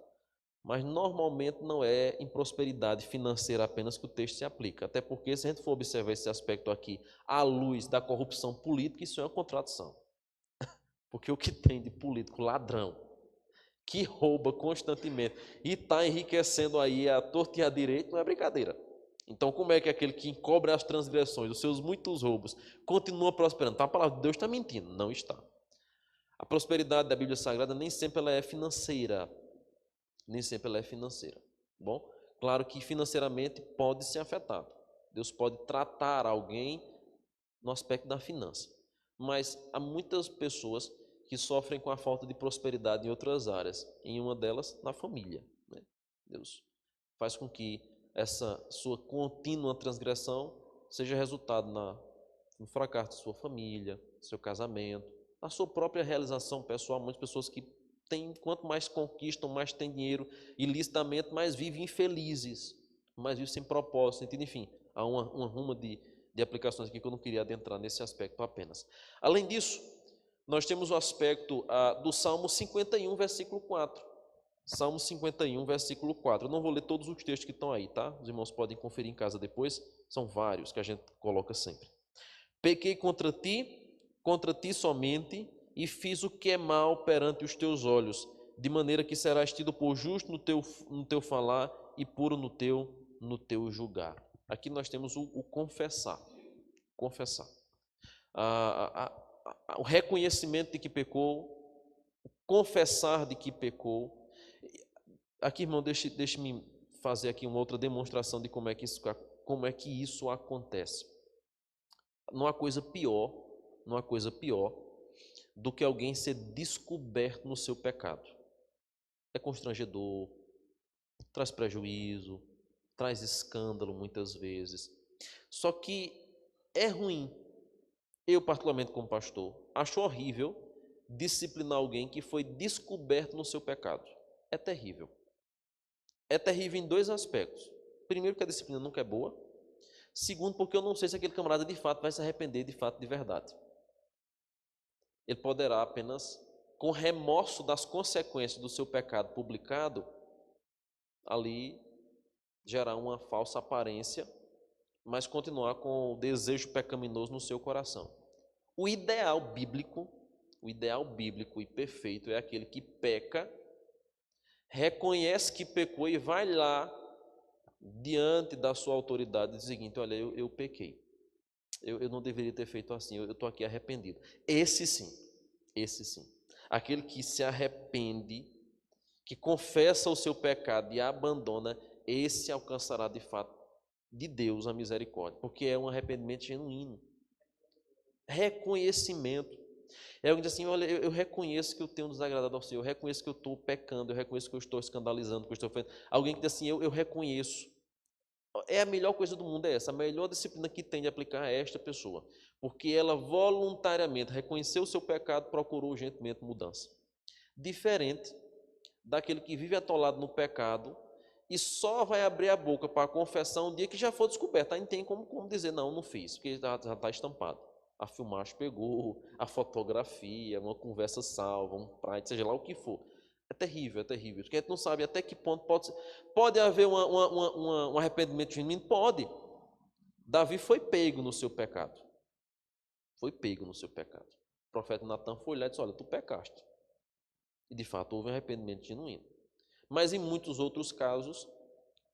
Mas normalmente não é em prosperidade financeira apenas que o texto se aplica. Até porque, se a gente for observar esse aspecto aqui à luz da corrupção política, isso é uma contradição. Porque o que tem de político ladrão, que rouba constantemente e está enriquecendo aí à torta e à direita, não é brincadeira. Então, como é que aquele que encobre as transgressões, os seus muitos roubos, continua prosperando? Então, a palavra de Deus está mentindo? Não está. A prosperidade da Bíblia Sagrada nem sempre ela é financeira. Nem sempre ela é financeira. Bom, claro que financeiramente pode ser afetado. Deus pode tratar alguém no aspecto da finança. Mas há muitas pessoas que sofrem com a falta de prosperidade em outras áreas. Em uma delas, na família. Né? Deus faz com que essa sua contínua transgressão seja resultado no fracasso de sua família, seu casamento, na sua própria realização pessoal. Muitas pessoas que quanto mais conquistam, mais têm dinheiro ilicitamente, mais vivem infelizes, mais vivem sem propósito, entende? Enfim, há uma ruma de aplicações aqui que eu não queria adentrar nesse aspecto apenas. Além disso, nós temos o aspecto do Salmo 51, versículo 4. Salmo 51, versículo 4. Eu não vou ler todos os textos que estão aí, tá? Os irmãos podem conferir em casa depois, são vários que a gente coloca sempre. Pequei contra ti somente, e fiz o que é mal perante os teus olhos, de maneira que serás tido por justo no teu falar e puro no teu julgar. Aqui nós temos o confessar. Confessar. O reconhecimento de que pecou, o confessar de que pecou. Aqui, irmão, deixe-me fazer aqui uma outra demonstração de como é que isso acontece. Não há coisa pior do que alguém ser descoberto no seu pecado. É constrangedor, traz prejuízo, traz escândalo muitas vezes. Só que é ruim. Eu, particularmente como pastor, acho horrível disciplinar alguém que foi descoberto no seu pecado. É terrível. É terrível em dois aspectos. Primeiro, que a disciplina nunca é boa. Segundo, porque eu não sei se aquele camarada de fato vai se arrepender de fato, de verdade. Ele poderá apenas, com remorso das consequências do seu pecado publicado, ali gerar uma falsa aparência, mas continuar com o desejo pecaminoso no seu coração. O ideal bíblico e perfeito é aquele que peca, reconhece que pecou e vai lá diante da sua autoridade e diz o seguinte: olha, eu pequei. Eu não deveria ter feito assim, eu estou aqui arrependido. Esse sim. Aquele que se arrepende, que confessa o seu pecado e abandona, esse alcançará de fato de Deus a misericórdia, porque é um arrependimento genuíno. Reconhecimento. É alguém que diz assim: olha, eu reconheço que eu tenho desagradado ao Senhor, eu reconheço que eu estou pecando, eu reconheço que eu estou escandalizando, que eu estou fazendo. Alguém que diz assim: eu reconheço. É a melhor coisa do mundo, é essa. A melhor disciplina que tem de aplicar é esta pessoa. Porque ela voluntariamente reconheceu o seu pecado, procurou urgentemente mudança. Diferente daquele que vive atolado no pecado e só vai abrir a boca para confessar um dia que já for descoberto. Aí não tem como dizer: não fiz, porque já está estampado. A filmagem pegou, a fotografia, uma conversa salva, um pride, seja lá o que for. É terrível. Porque a gente não sabe até que ponto pode haver um arrependimento genuíno. Pode. Davi foi pego no seu pecado. Foi pego no seu pecado. O profeta Natan foi lá e disse: olha, tu pecaste. E de fato houve um arrependimento genuíno. Mas em muitos outros casos,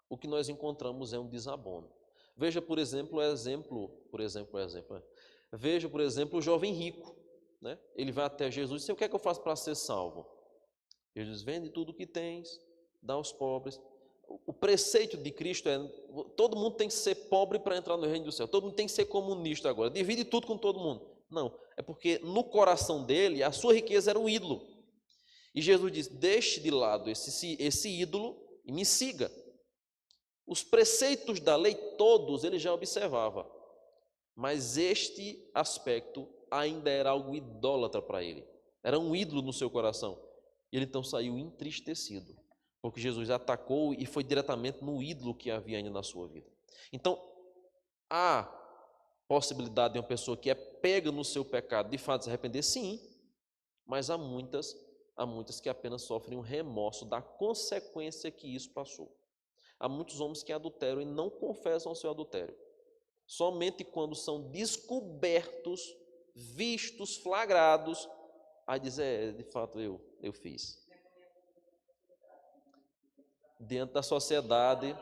o que nós encontramos é um desabono. Veja, por exemplo, Veja, por exemplo, o jovem rico, né? Ele vai até Jesus e diz: o que é que eu faço para ser salvo? Jesus: vende tudo o que tens, dá aos pobres. O preceito de Cristo é: todo mundo tem que ser pobre para entrar no reino do céu. Todo mundo tem que ser comunista agora. Divide tudo com todo mundo. Não, é porque no coração dele a sua riqueza era um ídolo. E Jesus diz: deixe de lado esse ídolo e me siga. Os preceitos da lei todos ele já observava, mas este aspecto ainda era algo idólatra para ele. Era um ídolo no seu coração. E ele então saiu entristecido, porque Jesus atacou e foi diretamente no ídolo que havia ainda na sua vida. Então, há possibilidade de uma pessoa que é pega no seu pecado de fato se arrepender? Sim, mas há muitas que apenas sofrem o remorso da consequência que isso passou. Há muitos homens que adulteram e não confessam o seu adultério. Somente quando são descobertos, vistos, flagrados, aí dizer: de fato eu fiz. Diante da sociedade,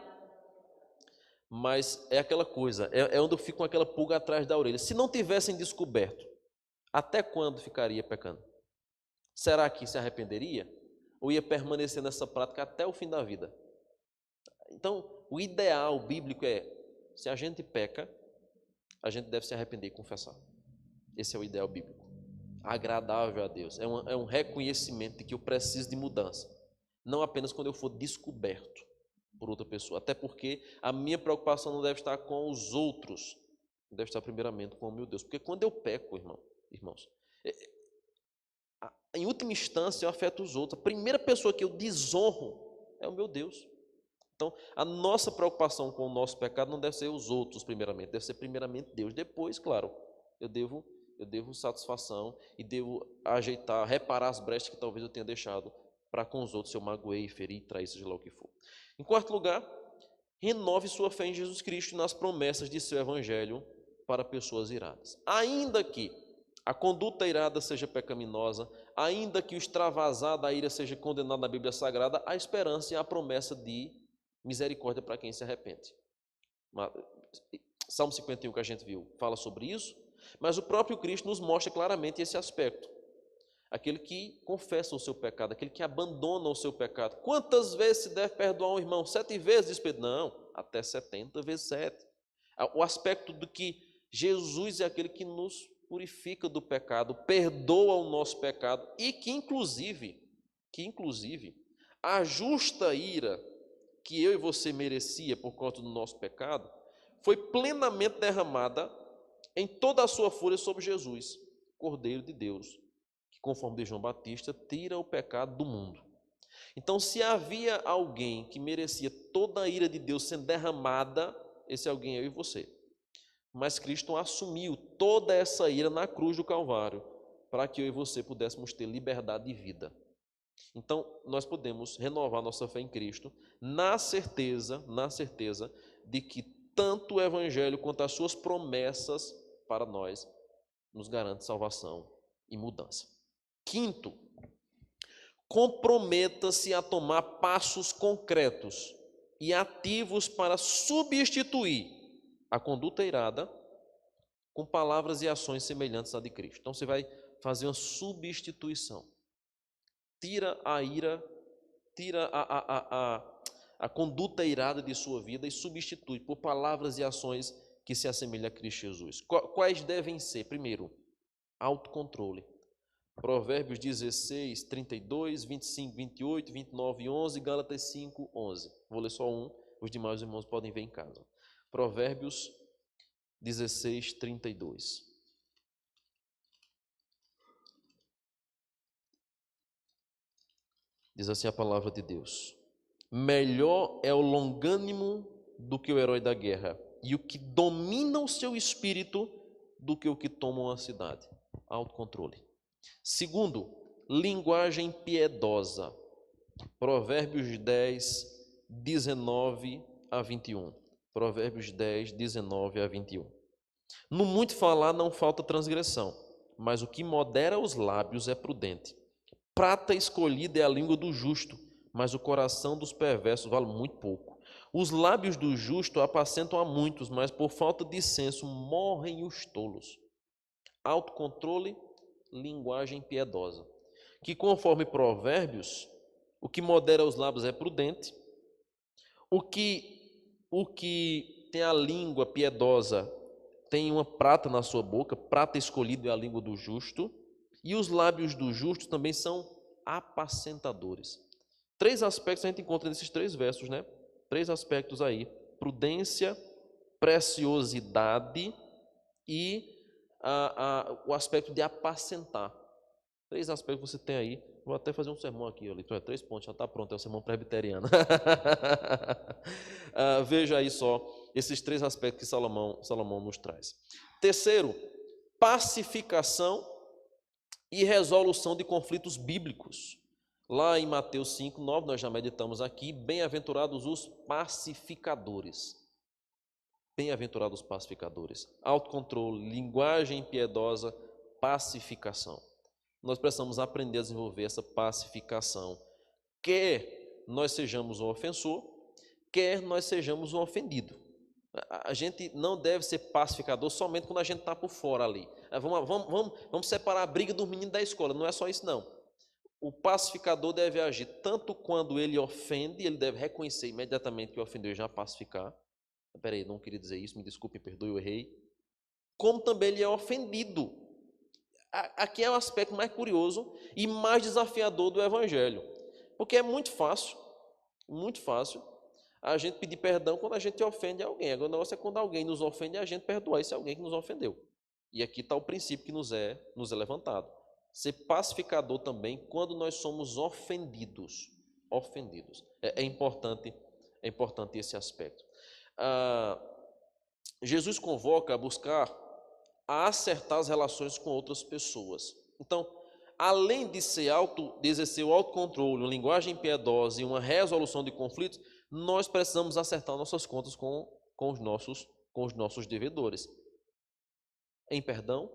mas é aquela coisa, é onde eu fico com aquela pulga atrás da orelha. Se não tivessem descoberto, até quando ficaria pecando? Será que se arrependeria? Ou ia permanecer nessa prática até o fim da vida? Então, o ideal bíblico é: se a gente peca, a gente deve se arrepender e confessar. Esse é o ideal bíblico. Agradável a Deus. É um reconhecimento de que eu preciso de mudança. Não apenas quando eu for descoberto por outra pessoa. Até porque a minha preocupação não deve estar com os outros. Deve estar primeiramente com o meu Deus. Porque quando eu peco, irmãos, em última instância eu afeto os outros. A primeira pessoa que eu desonro é o meu Deus. Então, a nossa preocupação com o nosso pecado não deve ser os outros primeiramente, deve ser primeiramente Deus. Depois, claro, eu devo satisfação e devo ajeitar, reparar as brechas que talvez eu tenha deixado para com os outros, se eu magoei, feri, traí, seja lá o que for. Em quarto lugar, renove sua fé em Jesus Cristo e nas promessas de seu evangelho para pessoas iradas. Ainda que a conduta irada seja pecaminosa, ainda que o extravasar da ira seja condenado na Bíblia Sagrada, a esperança e a promessa de misericórdia para quem se arrepende. Salmo 51 que a gente viu fala sobre isso, mas o próprio Cristo nos mostra claramente esse aspecto. Aquele que confessa o seu pecado, aquele que abandona o seu pecado. Quantas vezes se deve perdoar um irmão? 7 vezes? Diz Pedro. Não, até 70 vezes 7. O aspecto do que Jesus é aquele que nos purifica do pecado, perdoa o nosso pecado e que inclusive a justa ira que eu e você merecia por conta do nosso pecado, foi plenamente derramada em toda a sua fúria sobre Jesus, Cordeiro de Deus, que, conforme diz João Batista, tira o pecado do mundo. Então, se havia alguém que merecia toda a ira de Deus sendo derramada, esse alguém é eu e você. Mas Cristo assumiu toda essa ira na cruz do Calvário, para que eu e você pudéssemos ter liberdade e vida. Então, nós podemos renovar nossa fé em Cristo na certeza de que tanto o Evangelho quanto as suas promessas para nós nos garante salvação e mudança. Quinto, comprometa-se a tomar passos concretos e ativos para substituir a conduta irada com palavras e ações semelhantes à de Cristo. Então, você vai fazer uma substituição. Tira a ira, tira a conduta irada de sua vida e substitui por palavras e ações que se assemelham a Cristo Jesus. Quais devem ser? Primeiro, autocontrole. Provérbios 16, 32, 25, 28, 29, 11, Gálatas 5, 11. Vou ler só um, os demais irmãos podem ver em casa. Provérbios 16, 32. Diz assim a palavra de Deus: melhor é o longânimo do que o herói da guerra, e o que domina o seu espírito do que o que toma uma cidade. Autocontrole. Segundo, linguagem piedosa. Provérbios 10, 19 a 21. Provérbios 10, 19 a 21. No muito falar não falta transgressão, mas o que modera os lábios é prudente. Prata escolhida é a língua do justo, mas o coração dos perversos vale muito pouco. Os lábios do justo apacentam a muitos, mas por falta de senso morrem os tolos. Autocontrole, linguagem piedosa. Que conforme Provérbios, o que modera os lábios é prudente. O que tem a língua piedosa tem uma prata na sua boca, prata escolhida é a língua do justo, e os lábios do justo também são apacentadores. 3 aspectos a gente encontra nesses 3 versos, né? 3 aspectos aí: prudência, preciosidade e o aspecto de apacentar. 3 aspectos você tem aí. Vou até fazer um sermão aqui, olha, 3 pontos, já está pronto, é o sermão presbiteriano. Veja aí só esses 3 aspectos que Salomão nos traz. Terceiro, pacificação e resolução de conflitos bíblicos. Lá em Mateus 5, 9, nós já meditamos aqui, bem-aventurados os pacificadores. Bem-aventurados os pacificadores. Autocontrole, linguagem piedosa, pacificação. Nós precisamos aprender a desenvolver essa pacificação. Quer nós sejamos um ofensor, quer nós sejamos um ofendido. A gente não deve ser pacificador somente quando a gente está por fora ali. Vamos separar a briga dos meninos da escola, não é só isso não. O pacificador deve agir tanto quando ele ofende, ele deve reconhecer imediatamente que ofendeu e já pacificar. Peraí, não queria dizer isso, me desculpe, perdoe, eu errei. Como também ele é ofendido. Aqui é o aspecto mais curioso e mais desafiador do Evangelho. Porque é muito fácil a gente pedir perdão quando a gente ofende alguém. Agora o negócio é quando alguém nos ofende e a gente perdoar esse alguém que nos ofendeu. E aqui está o princípio que nos é levantado. Ser pacificador também quando nós somos ofendidos. É importante esse aspecto. Jesus convoca a buscar a acertar as relações com outras pessoas. Então, além de exercer o autocontrole, uma linguagem piedosa e uma resolução de conflitos, nós precisamos acertar nossas contas com os nossos devedores. Em perdão,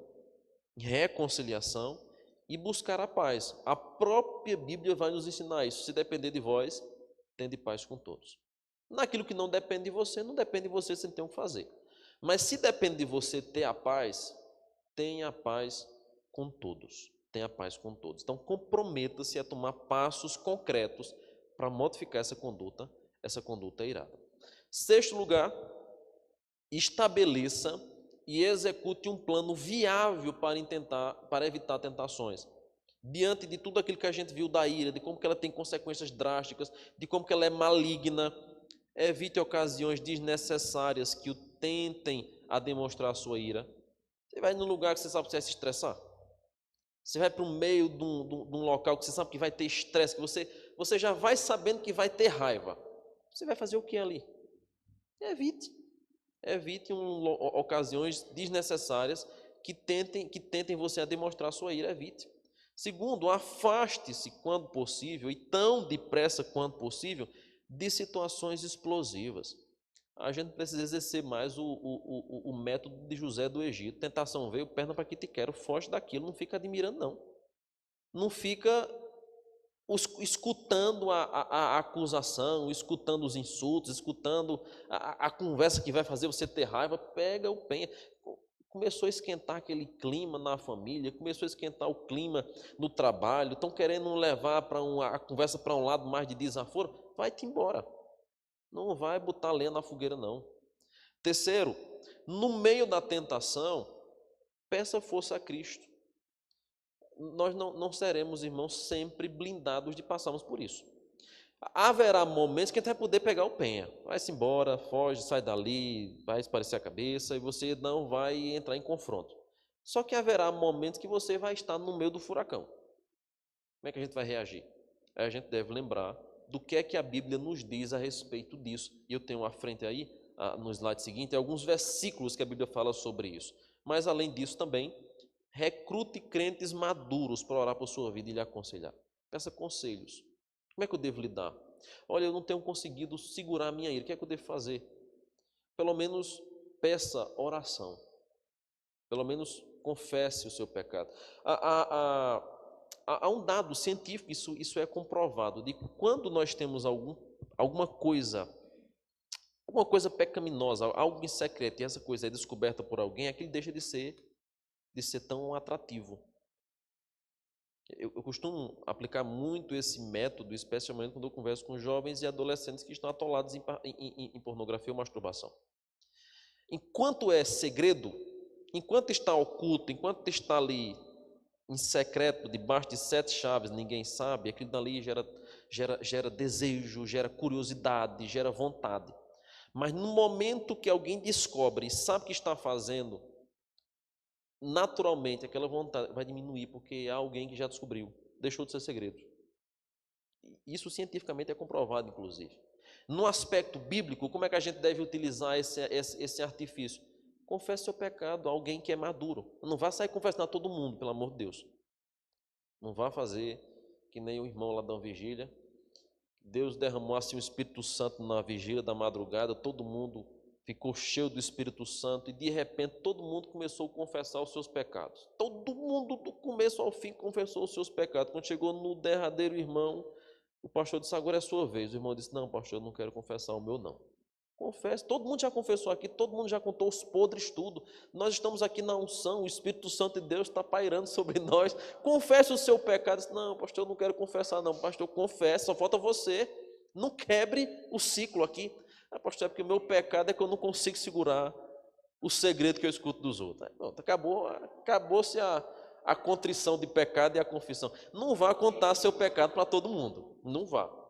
reconciliação e buscar a paz. A própria Bíblia vai nos ensinar isso. Se depender de vós, tende paz com todos. Naquilo que não depende de você, você tem o que fazer. Mas se depende de você ter a paz, tenha paz com todos. Tenha paz com todos. Então, comprometa-se a tomar passos concretos para modificar essa conduta irada. Sexto lugar, estabeleça e execute um plano viável para evitar tentações. Diante de tudo aquilo que a gente viu da ira, de como que ela tem consequências drásticas, de como que ela é maligna, evite ocasiões desnecessárias que o tentem a demonstrar a sua ira. Você vai num lugar que você sabe que você vai se estressar. Você vai para o meio de um local que você sabe que vai ter estresse, que você já vai sabendo que vai ter raiva. Você vai fazer o que ali? Evite ocasiões desnecessárias que tentem você a demonstrar a sua ira. Evite. Segundo, afaste-se quando possível e tão depressa quanto possível de situações explosivas. A gente precisa exercer mais o método de José do Egito. Tentação veio, perna para que te quero, foge daquilo, não fica admirando não. Não fica escutando a acusação, escutando os insultos, escutando a conversa que vai fazer você ter raiva. Pega o penha. Começou a esquentar aquele clima na família, começou a esquentar o clima no trabalho, estão querendo levar a conversa para um lado mais de desaforo, vai-te embora. Não vai botar lenha na fogueira, não. Terceiro, no meio da tentação, peça força a Cristo. Nós não seremos, irmãos, sempre blindados de passarmos por isso. Haverá momentos que a gente vai poder pegar o penha. Vai-se embora, foge, sai dali, vai esparecer a cabeça e você não vai entrar em confronto. Só que haverá momentos que você vai estar no meio do furacão. Como é que a gente vai reagir? A gente deve lembrar do que é que a Bíblia nos diz a respeito disso. E eu tenho à frente aí, no slide seguinte, alguns versículos que a Bíblia fala sobre isso. Mas, além disso, também, recrute crentes maduros para orar por sua vida e lhe aconselhar. Peça conselhos. Como é que eu devo lidar? Olha, eu não tenho conseguido segurar a minha ira. O que é que eu devo fazer? pelo menos peça oração. Pelo menos confesse o seu pecado. Há um dado científico, isso é comprovado, de que quando nós temos alguma coisa pecaminosa, algo em secreto, e essa coisa é descoberta por alguém, aquilo deixa de ser tão atrativo. Eu costumo aplicar muito esse método, especialmente quando eu converso com jovens e adolescentes que estão atolados em pornografia ou masturbação. Enquanto é segredo, enquanto está oculto, enquanto está ali em secreto, debaixo de 7 chaves, ninguém sabe, aquilo dali gera desejo, gera curiosidade, gera vontade. Mas no momento que alguém descobre e sabe o que está fazendo, naturalmente aquela vontade vai diminuir, porque há alguém que já descobriu, deixou de ser segredo. Isso cientificamente é comprovado, inclusive. No aspecto bíblico, como é que a gente deve utilizar esse artifício? Confesse seu pecado a alguém que é maduro. Não vá sair confessando a todo mundo, pelo amor de Deus. Não vá fazer que nem o irmão lá da vigília. Deus derramou assim o Espírito Santo na vigília da madrugada, todo mundo ficou cheio do Espírito Santo e de repente todo mundo começou a confessar os seus pecados. Todo mundo do começo ao fim confessou os seus pecados. Quando chegou no derradeiro irmão, o pastor disse: agora é a sua vez. O irmão disse: não, pastor, eu não quero confessar o meu não. Confesse, todo mundo já confessou aqui, todo mundo já contou os podres tudo. Nós estamos aqui na unção, o Espírito Santo de Deus está pairando sobre nós. Confesse o seu pecado. Disse: não, pastor, eu não quero confessar não. Pastor, confesse, só falta você. Não quebre o ciclo aqui. Pastor, é porque o meu pecado é que eu não consigo segurar o segredo que eu escuto dos outros. Pronto, acabou-se a contrição de pecado e a confissão. Não vá contar seu pecado para todo mundo. Não vá.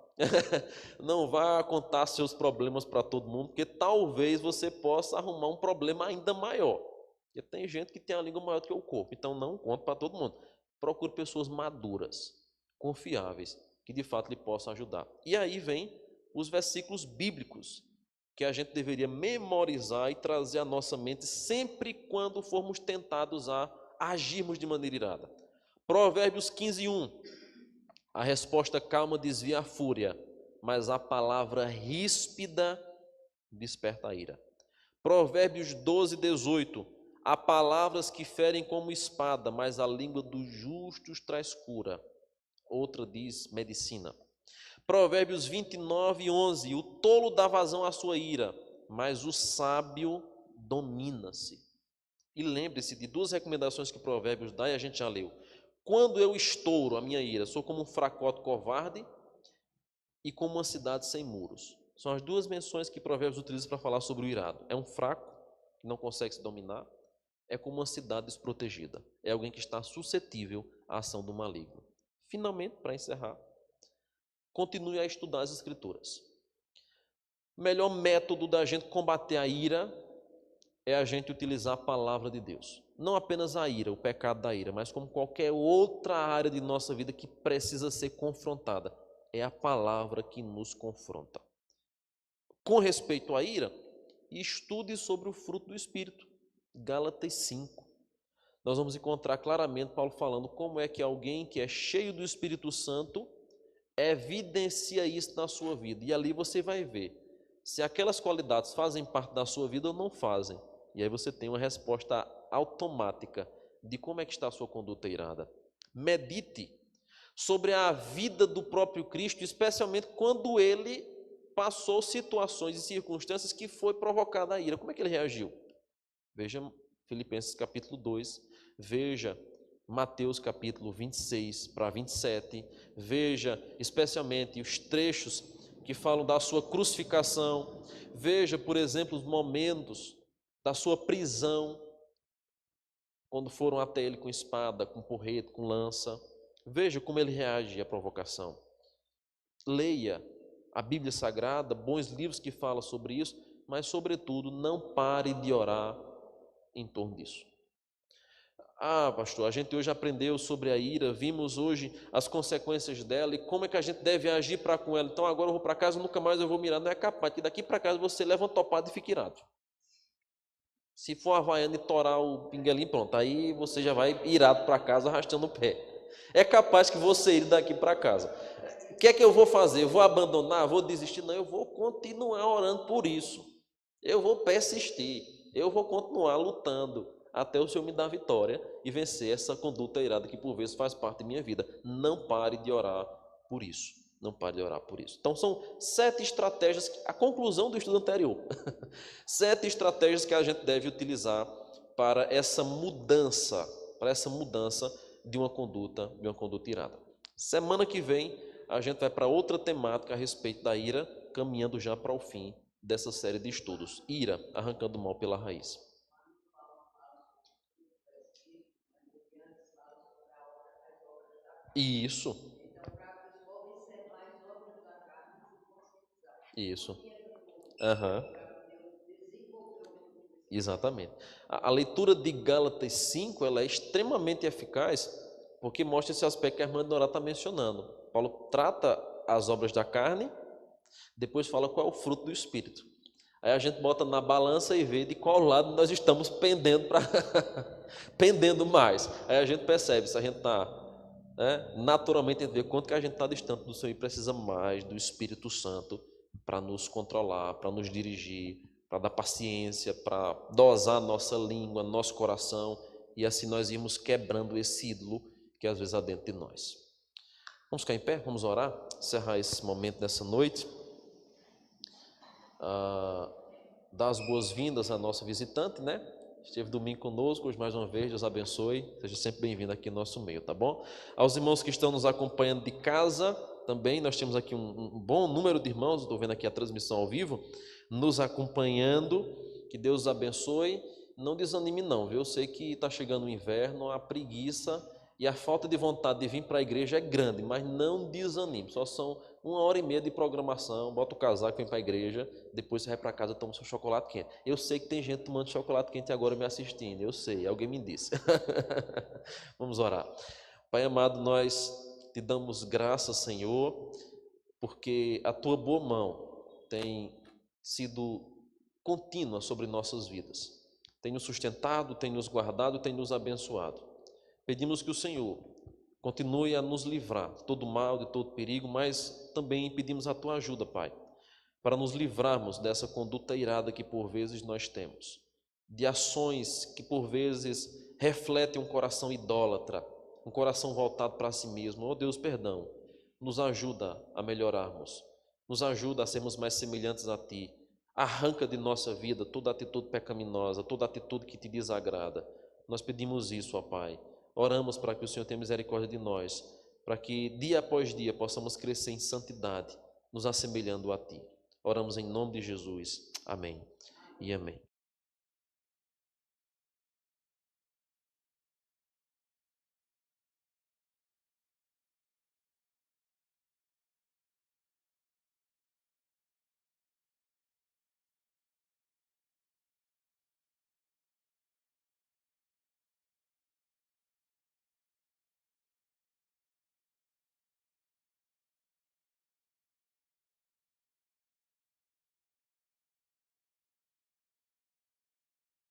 Não vá contar seus problemas para todo mundo, porque talvez você possa arrumar um problema ainda maior. Porque tem gente que tem a língua maior do que o corpo, então não conte para todo mundo. Procure pessoas maduras, confiáveis, que de fato lhe possam ajudar. E aí vem os versículos bíblicos que a gente deveria memorizar e trazer à nossa mente sempre quando formos tentados a agirmos de maneira irada. Provérbios 15:1. A resposta calma desvia a fúria, mas a palavra ríspida desperta a ira. Provérbios 12:18. Há palavras que ferem como espada, mas a língua dos justos traz cura. Outra diz medicina. Provérbios 29:11. O tolo dá vazão à sua ira, mas o sábio domina-se. E lembre-se de 2 recomendações que Provérbios dá e a gente já leu. Quando eu estouro a minha ira, sou como um fracote covarde e como uma cidade sem muros. São as 2 menções que Provérbios utiliza para falar sobre o irado. É um fraco, que não consegue se dominar, é como uma cidade desprotegida. É alguém que está suscetível à ação do maligno. Finalmente, para encerrar, continue a estudar as Escrituras. O melhor método da gente combater a ira é a gente utilizar a palavra de Deus. Não apenas a ira, o pecado da ira, mas como qualquer outra área de nossa vida que precisa ser confrontada. É a palavra que nos confronta. Com respeito à ira, estude sobre o fruto do Espírito. Gálatas 5. Nós vamos encontrar claramente Paulo falando como é que alguém que é cheio do Espírito Santo evidencia isso na sua vida. E ali você vai ver se aquelas qualidades fazem parte da sua vida ou não fazem. E aí você tem uma resposta automática de como é que está a sua conduta irada. Medite sobre a vida do próprio Cristo, especialmente quando ele passou situações e circunstâncias que foi provocada a ira. Como é que ele reagiu? Veja Filipenses capítulo 2, veja Mateus capítulo 26 para 27, veja especialmente os trechos que falam da sua crucificação, veja, por exemplo, os momentos da sua prisão, quando foram até ele com espada, com porrete, com lança. Veja como ele reage à provocação. Leia a Bíblia Sagrada, bons livros que falam sobre isso, mas, sobretudo, não pare de orar em torno disso. Pastor, a gente hoje aprendeu sobre a ira, vimos hoje as consequências dela e como é que a gente deve agir para com ela. Então agora eu vou para casa, nunca mais eu vou mirar. Não é capaz, que daqui para casa você leva uma topada e fica irado. Se for havaiano e torar o pinguelim, pronto, aí você já vai irado para casa arrastando o pé. É capaz que você ir daqui para casa. O que é que eu vou fazer? Eu vou abandonar? Vou desistir? Não, eu vou continuar orando por isso. Eu vou persistir, eu vou continuar lutando até o Senhor me dar vitória e vencer essa conduta irada que por vezes faz parte da minha vida. Não pare de orar por isso. Não pare de orar por isso. Então são 7 estratégias, a conclusão do estudo anterior. 7 estratégias que a gente deve utilizar para essa mudança de uma conduta irada. Semana que vem a gente vai para outra temática a respeito da ira, caminhando já para o fim dessa série de estudos. Ira, arrancando o mal pela raiz. Isso. Isso. Aham. Exatamente. A leitura de Gálatas 5 ela é extremamente eficaz porque mostra esse aspecto que a irmã Norá está mencionando. Paulo trata as obras da carne, depois fala qual é o fruto do Espírito. Aí a gente bota na balança e vê de qual lado nós estamos pendendo para pendendo mais. Aí a gente percebe se a gente está, naturalmente a gente vê quanto que a gente está distante do Senhor e precisa mais do Espírito Santo para nos controlar, para nos dirigir, para dar paciência, para dosar nossa língua, nosso coração, e assim nós irmos quebrando esse ídolo que às vezes há dentro de nós. Vamos ficar em pé, vamos orar, encerrar esse momento nessa noite. Dar as boas-vindas à nossa visitante, né? Esteve domingo conosco, hoje mais uma vez, Deus abençoe, seja sempre bem-vindo aqui no nosso meio, tá bom? Aos irmãos que estão nos acompanhando de casa, também nós temos aqui um bom número de irmãos, estou vendo aqui a transmissão ao vivo, nos acompanhando, que Deus os abençoe, não desanime não, viu? Eu sei que está chegando o inverno, a preguiça e a falta de vontade de vir para a igreja é grande, mas não desanime, só são 1h30 de programação, bota o casaco, vem para a igreja, depois você vai para casa e toma seu chocolate quente. Eu sei que tem gente tomando chocolate quente agora me assistindo, eu sei, alguém me disse. Vamos orar. Pai amado, nós te damos graças, Senhor, porque a tua boa mão tem sido contínua sobre nossas vidas. Tem nos sustentado, tem nos guardado, tem nos abençoado. Pedimos que o Senhor continue a nos livrar de todo mal, de todo perigo, mas também pedimos a tua ajuda, Pai, para nos livrarmos dessa conduta irada que por vezes nós temos, de ações que por vezes refletem um coração idólatra, um coração voltado para si mesmo. Oh Deus, perdão, nos ajuda a melhorarmos, nos ajuda a sermos mais semelhantes a Ti. Arranca de nossa vida toda atitude pecaminosa, toda atitude que Te desagrada. Nós pedimos isso, ó Pai. Oramos para que o Senhor tenha misericórdia de nós, para que dia após dia possamos crescer em santidade, nos assemelhando a Ti. Oramos em nome de Jesus. Amém e amém.